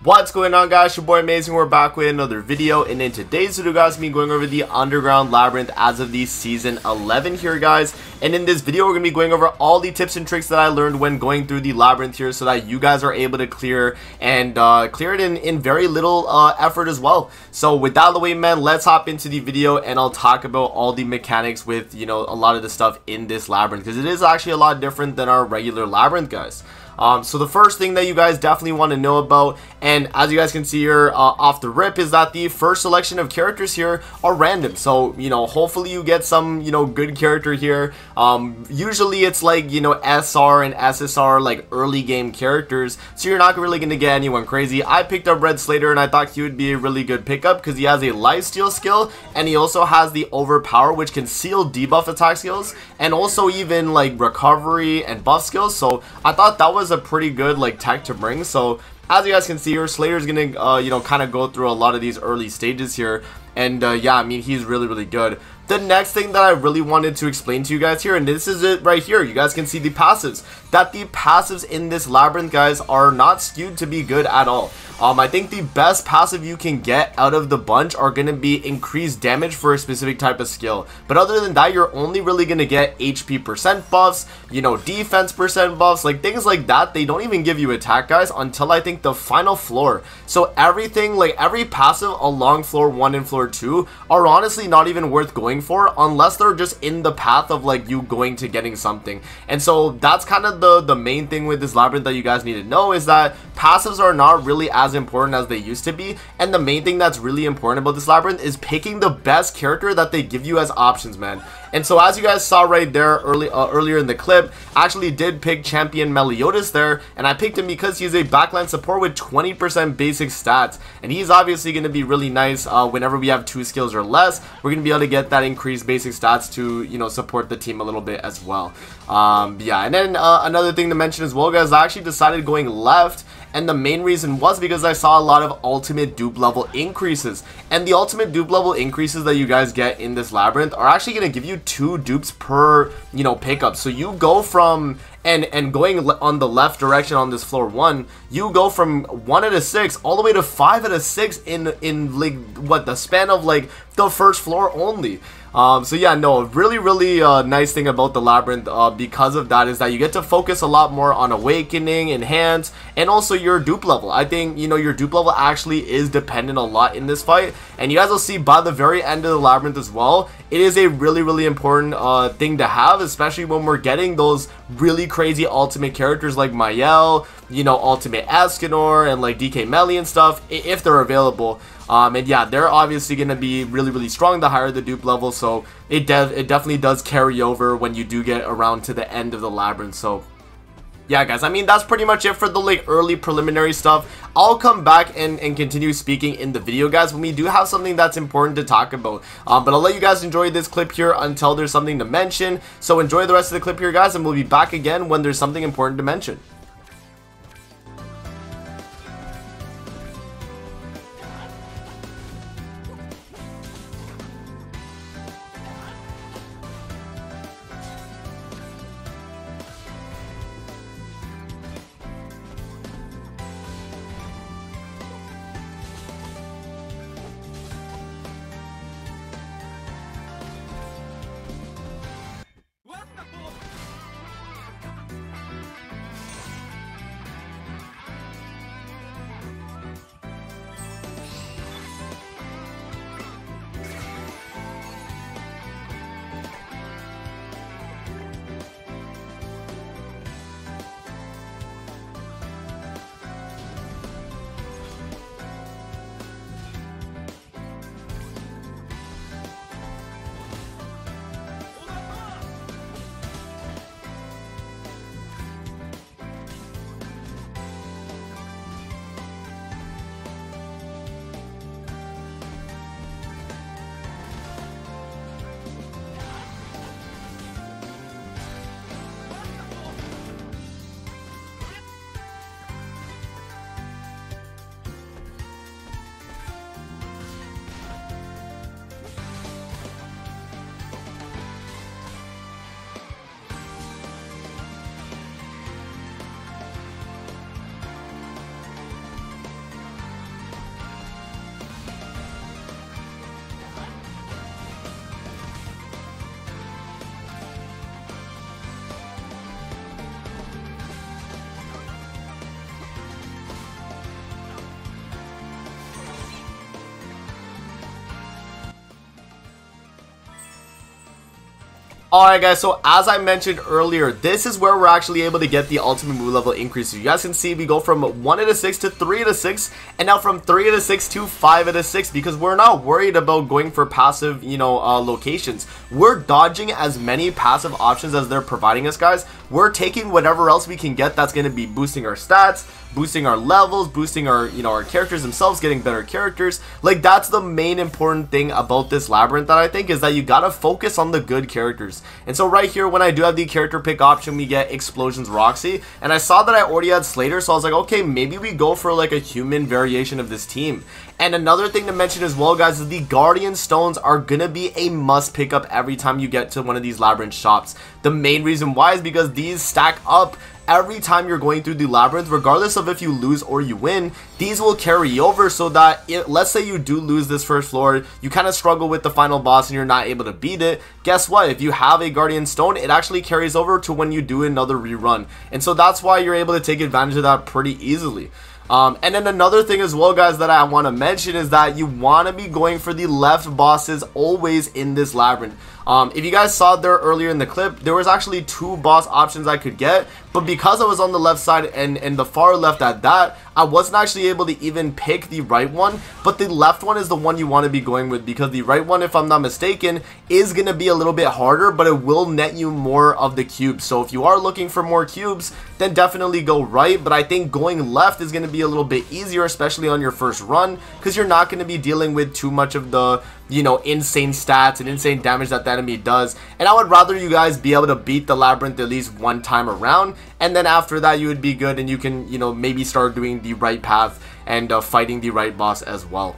What's going on, guys? Your boy Amazing. We're back with another video, and in today's video, guys, me going over the underground labyrinth as of the season 11 here, guys. And in this video, we're gonna be going over all the tips and tricks that I learned when going through the labyrinth here, so that you guys are able to clear and clear it in very little effort as well. So with that out of the way, man, let's hop into the video and I'll talk about all the mechanics with, you know, a lot of the stuff in this labyrinth, because it is actually a lot different than our regular labyrinth, guys. So the first thing that you guys definitely want to know about, and as you guys can see here off the rip, is that the first selection of characters here are random. So, you know, hopefully you get some, you know, good character here. Usually it's like, you know, SR and SSR, like early game characters, so you're not really going to get anyone crazy. I picked up Red Slater and I thought he would be a really good pickup because he has a lifesteal skill and he also has the overpower, which can seal debuff attack skills and also even like recovery and buff skills. So I thought that was a pretty good like tech to bring. So as you guys can see here, Slater's gonna you know, kind of go through a lot of these early stages here, and yeah, I mean, he's really good. The next thing that I really wanted to explain to you guys here, and this is it right here, you guys can see the passives, that the passives in this labyrinth, guys, are not skewed to be good at all. I think the best passive you can get out of the bunch are going to be increased damage for a specific type of skill. But other than that, you're only really going to get HP percent buffs, you know, defense percent buffs, like things like that. They don't even give you attack, guys, until I think the final floor. So everything, like every passive along floor 1 and floor 2 are honestly not even worth going for unless they're just in the path of like you going to getting something. And so that's kind of the main thing with this labyrinth that you guys need to know, is that passives are not really as important as they used to be. And the main thing that's really important about this labyrinth is picking the best character that they give you as options, man. And so as you guys saw right there earlier in the clip, I actually did pick champion Meliodas there, and I picked him because he's a backline support with 20% basic stats, and he's obviously going to be really nice whenever we have 2 skills or less. We're going to be able to get that increased basic stats to, you know, support the team a little bit as well. Yeah, and then another thing to mention as well, guys, I actually decided going left, and the main reason was because I saw a lot of ultimate dupe level increases, and the ultimate dupe level increases that you guys get in this labyrinth are actually going to give you 2 dupes per, you know, pickup. So you go from and going on the left direction on this floor 1, you go from 1 out of 6 all the way to 5 out of 6 in like what, the span of like the first floor only. So yeah, no, really nice thing about the labyrinth because of that is that you get to focus a lot more on awakening, enhance, and also your dupe level. I think, you know, your dupe level actually is dependent a lot in this fight, and you guys will see by the very end of the labyrinth as well, it is a really important thing to have, especially when we're getting those really crazy ultimate characters like Mael, you know, ultimate Escanor, and like DK Melly and stuff, if they're available. And yeah, they're obviously going to be really strong the higher the dupe level, so it definitely does carry over when you do get around to the end of the labyrinth. So yeah, guys, I mean, that's pretty much it for the like early preliminary stuff. I'll come back and continue speaking in the video, guys, when we do have something that's important to talk about. But I'll let you guys enjoy this clip here until there's something to mention. So enjoy the rest of the clip here, guys, and we'll be back again when there's something important to mention. Alright guys, so as I mentioned earlier, this is where we're actually able to get the ultimate move level increase. So you guys can see we go from 1 out of 6 to 3 out of 6, and now from 3 out of 6 to 5 out of 6, because we're not worried about going for passive, locations. We're dodging as many passive options as they're providing us, guys. We're taking whatever else we can get that's going to be boosting our stats, boosting our levels, boosting our, our characters themselves, getting better characters. Like, that's the main important thing about this Labyrinth that I think, is that you gotta focus on the good characters. And so right here, when I do have the character pick option, we get Explosions Roxy, and I saw that I already had Slater, so I was like, okay, maybe we go for like a human variation of this team. And another thing to mention as well, guys, is the Guardian Stones are gonna be a must pick up every time you get to one of these Labyrinth shops. The main reason why is because these stack up every time you're going through the Labyrinth. Regardless of if you lose or you win, these will carry over, so that let's say you do lose this first floor, you kind of struggle with the final boss and you're not able to beat it. Guess what? If you have a Guardian Stone, it actually carries over to when you do another rerun, and so that's why you're able to take advantage of that pretty easily. And then another thing as well, guys, that I want to mention is that you want to be going for the left bosses always in this Labyrinth. If you guys saw there earlier in the clip, there was actually 2 boss options I could get, but because I was on the left side and the far left at that, I wasn't actually able to even pick the right one. But the left one is the one you want to be going with, because the right one, if I'm not mistaken, is going to be a little bit harder, but it will net you more of the cubes. So if you are looking for more cubes, then definitely go right, but I think going left is going to be a little bit easier, especially on your first run, because you're not going to be dealing with too much of the, insane stats and insane damage that the enemy does. And I would rather you guys be able to beat the Labyrinth at least one time around, and then after that you would be good, and you can, maybe start doing the right path and fighting the right boss as well.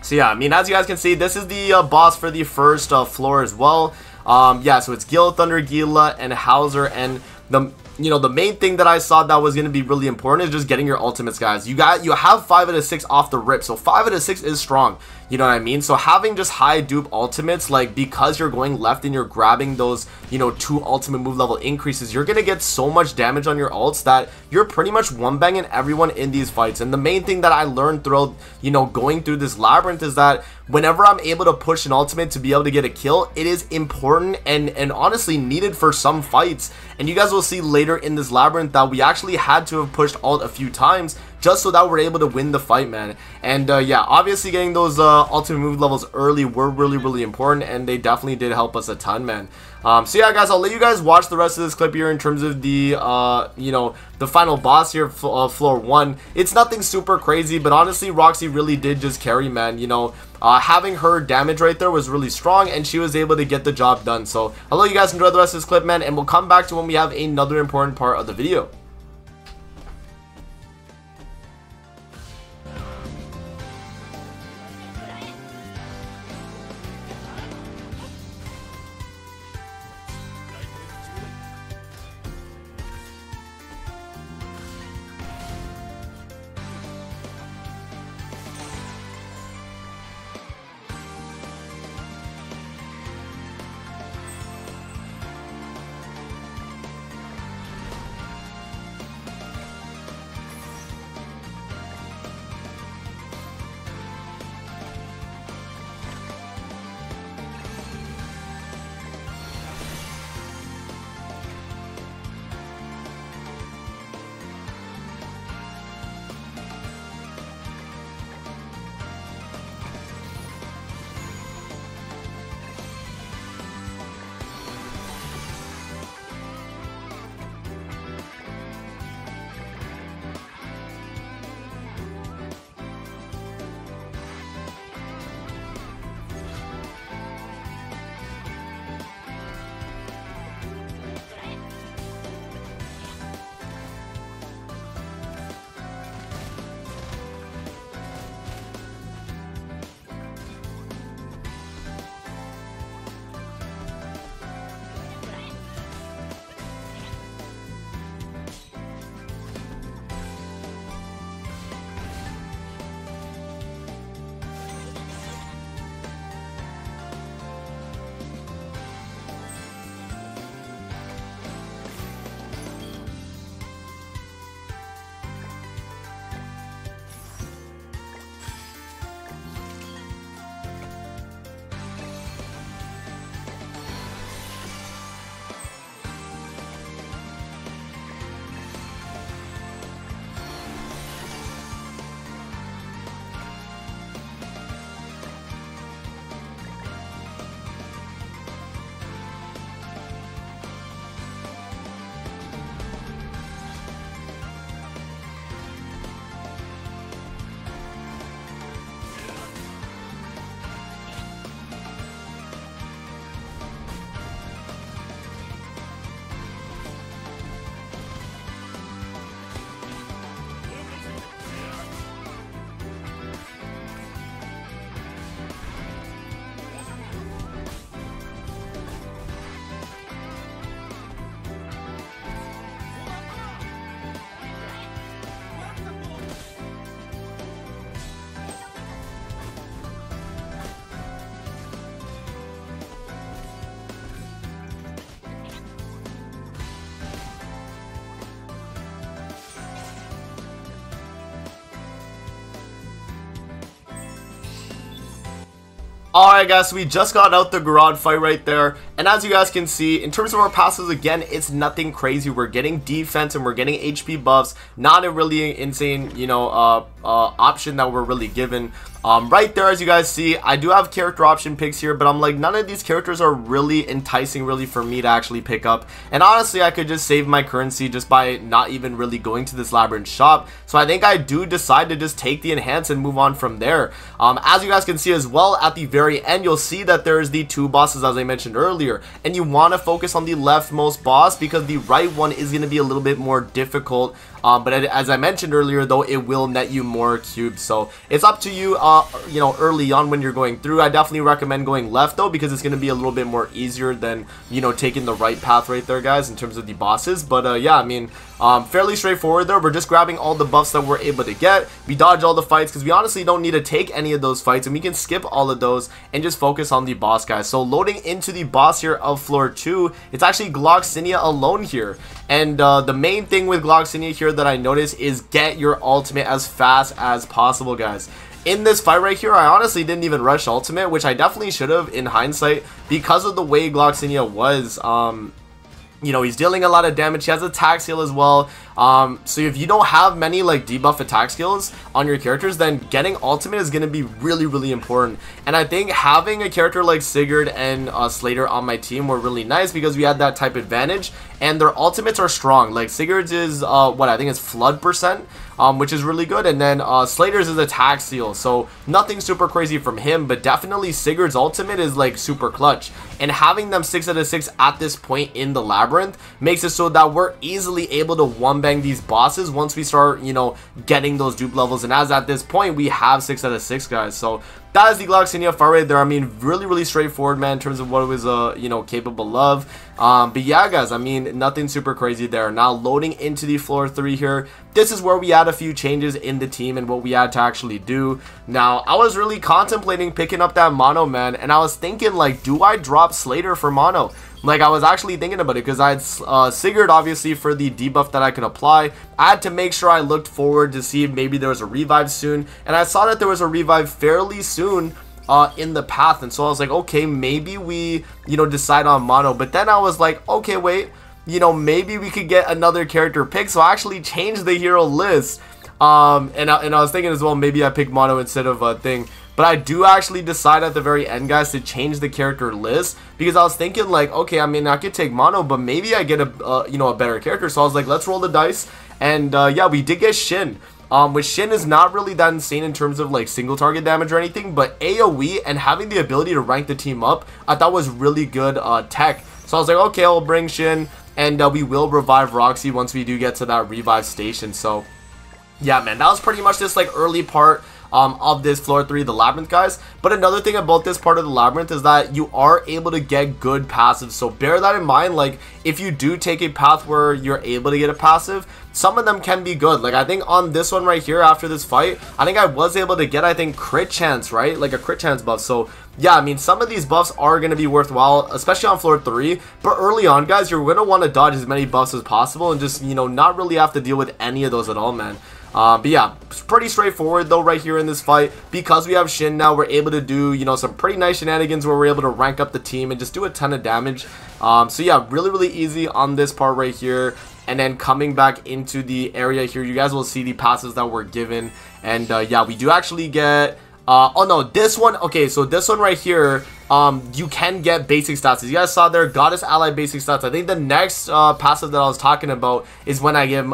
So yeah, I mean, as you guys can see, this is the boss for the first floor as well. Yeah, so it's Gil, Thunder, Gila, and Hauser, and the main thing that I saw that was going to be really important is just getting your ultimates, guys. You have 5 out of 6 off the rip, so 5 out of 6 is strong. You know what I mean? So having just high dupe ultimates, like, because you're going left and you're grabbing those, 2 ultimate move level increases, you're going to get so much damage on your ults that you're pretty much one-banging everyone in these fights. And the main thing that I learned throughout, going through this Labyrinth is that whenever I'm able to push an ultimate to be able to get a kill, it is important and honestly needed for some fights. And you guys will see later in this Labyrinth that we actually had to have pushed ult a few times just so that we're able to win the fight, man. And yeah, obviously getting those ultimate move levels early were really important, and they definitely did help us a ton, man. So yeah, guys, I'll let you guys watch the rest of this clip here in terms of the the final boss here, floor 1. It's nothing super crazy, but honestly Roxy really did just carry, man. Having her damage right there was really strong, and she was able to get the job done. So I'll let you guys enjoy the rest of this clip, man, and we'll come back to when we have another important part of the video. Alright guys, so we just got out the garage fight right there, and as you guys can see, in terms of our passes, again, it's nothing crazy. We're getting defense and we're getting HP buffs, not a really insane, you know, option that we're really given. Right there, as you guys see, I do have character option picks here, but I'm like, none of these characters are really enticing really for me to actually pick up, and honestly, I could just save my currency just by not even really going to this Labyrinth shop, so I think I do decide to just take the enhance and move on from there. As you guys can see as well, at the very end, you'll see that there's the two bosses as I mentioned earlier, and you want to focus on the leftmost boss because the right one is going to be a little bit more difficult. But as I mentioned earlier, though, it will net you more cubes, so it's up to you, you know, early on when you're going through. I definitely recommend going left, though, because it's going to be a little bit more easier than, you know, taking the right path right there, guys, in terms of the bosses. But yeah, I mean, fairly straightforward there. We're just grabbing all the buffs that we're able to get. We dodge all the fights because we honestly don't need to take any of those fights, and we can skip all of those and just focus on the boss, guys. So loading into the boss here of floor 2, it's actually Gloxinia alone here, and the main thing with Gloxinia here that I noticed is get your ultimate as fast as possible, guys. In this fight right here, I honestly didn't even rush ultimate, which I definitely should have in hindsight because of the way Gloxinia was. You know, he's dealing a lot of damage. He has attack skill as well. So if you don't have many like debuff attack skills on your characters, then getting ultimate is going to be really, really important. And I think having a character like Sigurd and Slater on my team were really nice because we had that type advantage, and their ultimates are strong. Like Sigurd's is what I think is flood percent, which is really good, and then Slater's is attack seal, so nothing super crazy from him, but definitely Sigurd's ultimate is like super clutch, and having them 6 out of 6 at this point in the Labyrinth makes it so that we're easily able to one-bang these bosses once we start, you know, getting those dupe levels, and as at this point we have 6 out of 6, guys. So that is the Gloxinia fight right there. I mean, really, really straightforward, man, in terms of what it was, you know, capable of. But yeah, guys, I mean, nothing super crazy there. Now, loading into the floor 3 here, this is where we had a few changes in the team and what we had to actually do. Now, I was really contemplating picking up that mono, man, and I was thinking, like, do I drop Slater for mono? Like, I was actually thinking about it because I had Sigurd, obviously, for the debuff that I could apply. I had to make sure I looked forward to see if maybe there was a revive soon, and I saw that there was a revive fairly soon in the path, and so I was like, okay, maybe we, you know, decide on mono. But then I was like, okay, wait, you know, maybe we could get another character pick, so I actually changed the hero list, and I was thinking as well, maybe I pick mono instead of a thing. But I do actually decide at the very end, guys, to change the character list because I was thinking, like, okay, I mean, I could take mono, but maybe I get a you know, a better character. So I was like, let's roll the dice, and yeah, we did get Shin. Which Shin is not really that insane in terms of like single target damage or anything, but AoE and having the ability to rank the team up, I thought was really good tech. So I was like, okay, I'll bring Shin, and we will revive Roxy once we do get to that revive station. So yeah, man, that was pretty much this like early part of this floor 3, the Labyrinth, guys. But another thing about this part of the Labyrinth is that you are able to get good passives, so bear that in mind. Like, if you do take a path where you're able to get a passive, some of them can be good. Like, I think on this one right here, after this fight, I think I was able to get, I think, crit chance, right? Like a crit chance buff. So yeah, I mean, some of these buffs are going to be worthwhile, especially on floor 3. But early on, guys, you're going to want to dodge as many buffs as possible and just, you know, not really have to deal with any of those at all, man. But yeah, it's pretty straightforward though right here in this fight. Because we have Shin now, we're able to do, you know, some pretty nice shenanigans where we're able to rank up the team and just do a ton of damage. So yeah, really, really easy on this part right here. And then coming back into the area here, you guys will see the passes that were given. And yeah, we do actually get... oh no, this one, okay, so this one right here, you can get basic stats. As you guys saw there, Goddess Ally basic stats. I think the next passive that I was talking about is when I give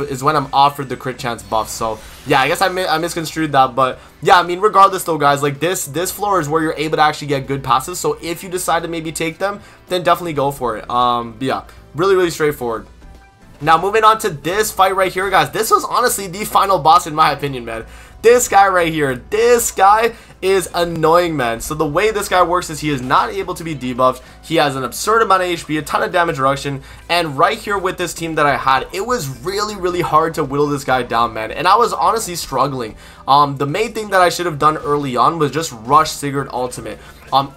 is when I'm offered the crit chance buff. So yeah, I guess I misconstrued that, but yeah, I mean, regardless though, guys, like this floor is where you're able to actually get good passes. So if you decide to maybe take them, then definitely go for it. But yeah, really, really straightforward. Now moving on to this fight right here, guys. This was honestly the final boss in my opinion, man. This guy right here, this guy is annoying, man. So the way this guy works is he is not able to be debuffed. He has an absurd amount of HP, a ton of damage reduction, and right here with this team that I had, it was really, really hard to whittle this guy down, man. And I was honestly struggling. The main thing that I should have done early on was just rush Sigurd ultimate.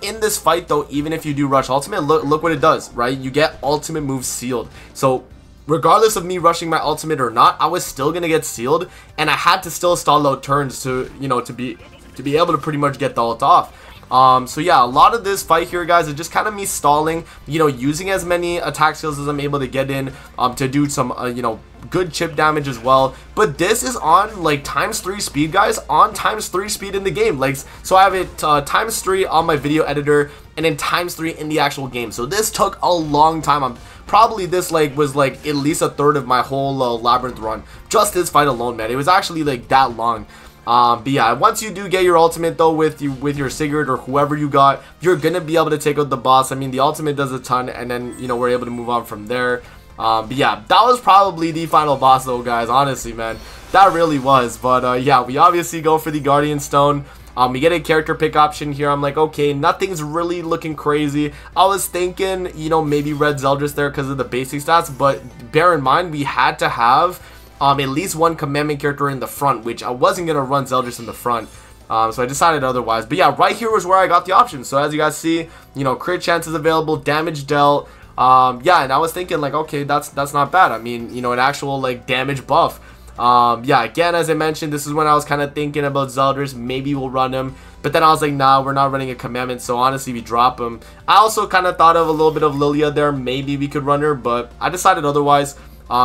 In this fight though, even if you do rush ultimate, look what it does, right? You get ultimate moves sealed. So regardless of me rushing my ultimate or not, I was still gonna get sealed, and I had to still stall out turns to, you know, to be able to pretty much get the ult off. So yeah, a lot of this fight here, guys, is just kind of me stalling, you know, using as many attack skills as I'm able to get in, to do some, you know, good chip damage as well. But this is on like ×3 speed, guys, on ×3 speed in the game. Like, so I have it ×3 on my video editor and then ×3 in the actual game. So this took a long time. Probably this like was like at least a third of my whole Labyrinth run, just this fight alone, man. It was actually like that long. But yeah, once you do get your ultimate though with your Sigurd or whoever you got, you're gonna be able to take out the boss. I mean, the ultimate does a ton, and then, you know, we're able to move on from there. But yeah, that was probably the final boss though, guys, honestly, man. That really was. But yeah, we obviously go for the Guardian Stone. We get a character pick option here. I'm like, okay, nothing's really looking crazy. I was thinking, you know, maybe Red Zeldris there because of the basic stats, but bear in mind, we had to have at least one commandment character in the front, which I wasn't going to run Zeldris in the front. So I decided otherwise. But yeah, right here was where I got the option. So as you guys see, you know, crit chances available, damage dealt. Yeah, and I was thinking like, okay, that's not bad. I mean, you know, an actual like damage buff. Yeah, again, as I mentioned, this is when I was kind of thinking about Zeldris. Maybe we'll run him. But then I was like, nah, we're not running a commandment. So honestly, we drop him. I also kind of thought of a little bit of Lilia there. Maybe we could run her, but I decided otherwise.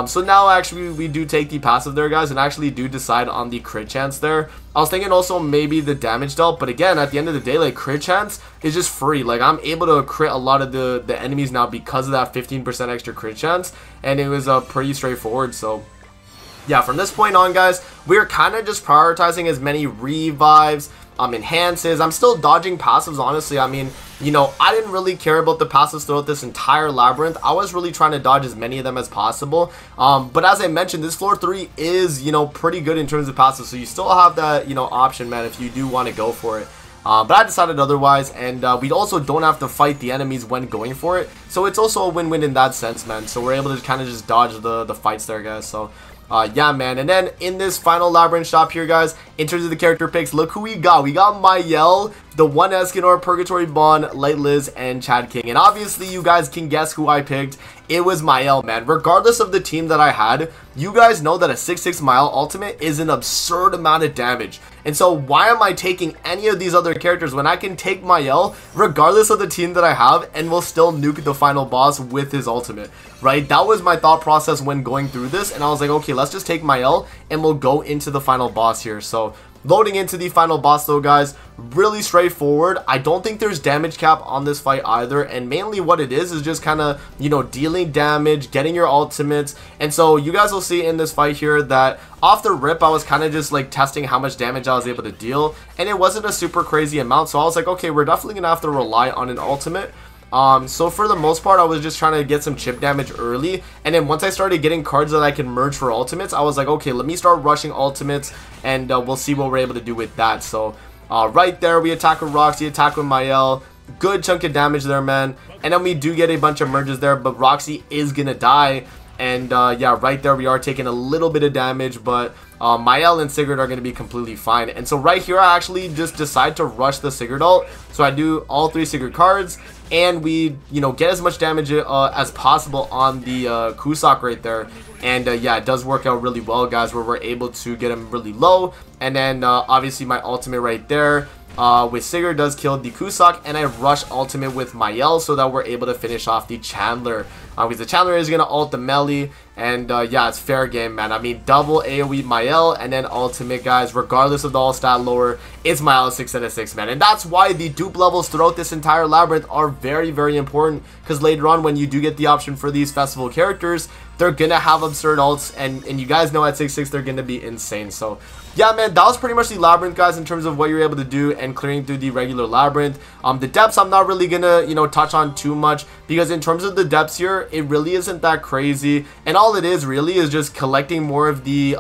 So now actually we do take the passive there, guys, and actually do decide on the crit chance there. I was thinking also maybe the damage dealt, but again, at the end of the day, like, crit chance is just free. Like, I'm able to crit a lot of the enemies now because of that 15% extra crit chance, and it was pretty straightforward. So yeah, from this point on, guys, we're kind of just prioritizing as many revives, enhances. I'm still dodging passives, honestly. I mean, you know, I didn't really care about the passives throughout this entire Labyrinth. I was really trying to dodge as many of them as possible. But as I mentioned, this floor 3 is, you know, pretty good in terms of passives. So you still have that, you know, option, man, if you do want to go for it. But I decided otherwise, and we also don't have to fight the enemies when going for it. So it's also a win-win in that sense, man. So we're able to kind of just dodge the fights there, guys. So yeah, man. And then in this final Labyrinth shop here, guys, in terms of the character picks, look who we got. We got Mael, the one Escanor, Purgatory Bond, Light Liz, and Chad King. And obviously, you guys can guess who I picked. It was Mael, man. Regardless of the team that I had, you guys know that a 6/6 Mael ultimate is an absurd amount of damage. And so why am I taking any of these other characters when I can take Mael regardless of the team that I have and will still nuke the final boss with his ultimate, right? That was my thought process when going through this, and I was like, okay, let's just take Mael and we'll go into the final boss here. So loading into the final boss though, guys, really straightforward. I don't think there's damage cap on this fight either, and mainly what it is just kind of, you know, dealing damage, getting your ultimates. And so you guys will see in this fight here that off the rip, I was kind of just like testing how much damage I was able to deal, and it wasn't a super crazy amount. So I was like, okay, we're definitely gonna have to rely on an ultimate. So for the most part, I was just trying to get some chip damage early, and then once I started getting cards that I can merge for ultimates, I was like, okay, let me start rushing ultimates, and we'll see what we're able to do with that. So right there, we attack with Roxy, attack with Mael, good chunk of damage there, man. And then we do get a bunch of merges there, but Roxy is gonna die. And yeah, right there we are taking a little bit of damage, but Mael and Sigurd are going to be completely fine. And so right here I actually just decide to rush the Sigurd ult. So I do all 3 Sigurd cards, and we, you know, get as much damage as possible on the Cusack right there. And yeah, it does work out really well, guys, where we're able to get him really low. And then obviously my ultimate right there with Sigurd does kill the Cusack, and I rush ultimate with Mael so that we're able to finish off the Chandler. Because the Chandler is going to ult the melee, and yeah, it's fair game, man. I mean, double AoE Mael, and then ultimate, guys, regardless of the all stat lower, it's Mael 6 out of 6, man. And that's why the dupe levels throughout this entire Labyrinth are very, very important, because later on when you do get the option for these festival characters, they're going to have absurd ults, and you guys know at 6/6 they're going to be insane. So yeah, man, that was pretty much the Labyrinth, guys, in terms of what you're able to do and clearing through the regular Labyrinth. The depths I'm not really gonna, you know, touch on too much, because in terms of the depths here, it really isn't that crazy, and all it is really is just collecting more of the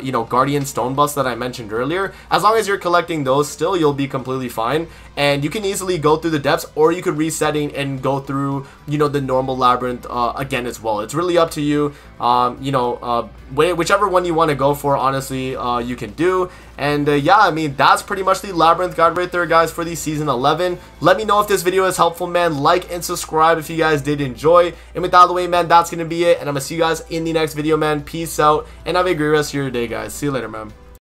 you know, Guardian Stone buffs that I mentioned earlier. As long as you're collecting those still, you'll be completely fine, and you can easily go through the depths, or you could reset and go through, you know, the normal Labyrinth again as well. It's really up to you. You know, whichever one you want to go for, honestly, you can do. And yeah, I mean, that's pretty much the Labyrinth guide right there, guys, for the season 11. Let me know if this video is helpful, man. Like and subscribe if you guys did enjoy. And with that out of the way, man, that's gonna be it, and I'm gonna see you guys in the next video, man. Peace out, and have a great rest of your day, guys. See you later, man.